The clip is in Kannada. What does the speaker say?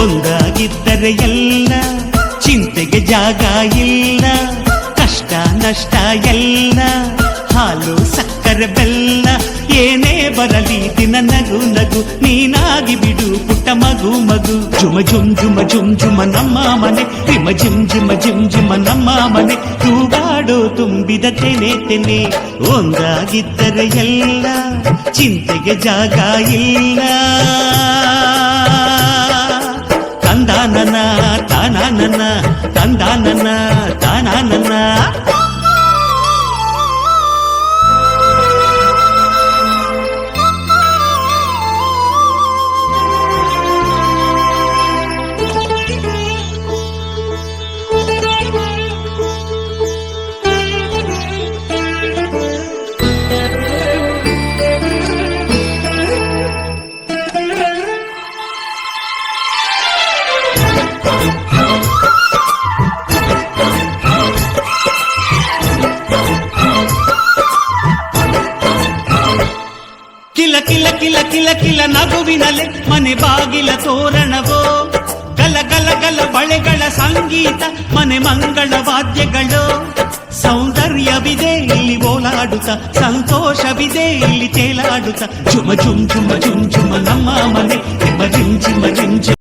ಒಂದಾಗಿದ್ದರೆ ಎಲ್ಲ ಚಿಂತೆಗೆ ಜಾಗ ಇಲ್ಲ, ಕಷ್ಟ ನಷ್ಟ ಎಲ್ಲ ಹಾಲು ಸಕ್ಕರೆ ಬೆಲ್ಲ ಏನೇ ಬರಲಿ ದಿನ ನಗು ನಗು ನೀನಾಗಿ ಬಿಡು ಪುಟ್ಟ ಮಗು ಮಗು. ಜುಮ ಜುಮ್ ಜುಮ ಜುಮ್ ಜುಮ ನಮ್ಮ ಮನೆ, ಹಿಮ ಜಿಮ್ ಜಿಮ ಜಿಮ್ ಜಿಮ ನಮ್ಮ ಮನೆ, ತೂಗಾಡೋ ತುಂಬಿದ ತೆನೆ ತೆನೆ. ಒಂದಾಗಿದ್ದರೆ ಎಲ್ಲ ಚಿಂತೆಗೆ ಜಾಗ ಇಲ್ಲ. ತಂದಾನನ ತಾನಾನನ ತಂದಾನನ ತಾನಾನನ. ಕಿಲ ಕಿಲ ಕಿಲ ಕಿಲ ಕಿಲ ನಗುವಿನಲೆ ಮನೆ ಬಾಗಿಲ ತೋರಣವೋ, ಗಲ ಗಲ ಗಲ ಬಳೆಗಳ ಸಂಗೀತ ಮನೆ ಮಂಗಳ ವಾದ್ಯಗಳು. ಸೌಂದರ್ಯವಿದೆ ಇಲ್ಲಿ ಓಲಾಡುತ್ತ, ಸಂತೋಷವಿದೆ ಇಲ್ಲಿ ತೇಲಾಡುತ್ತ. ಜುಮ ಜುಮ್ ಜುಮ ಜುಮ್ ಜುಮ ನಮ್ಮ ಮನೆ, ಹಿಮ ಜಿಮ್ ಜಿಮ ಜಿಮ್ ಜಿಮ್.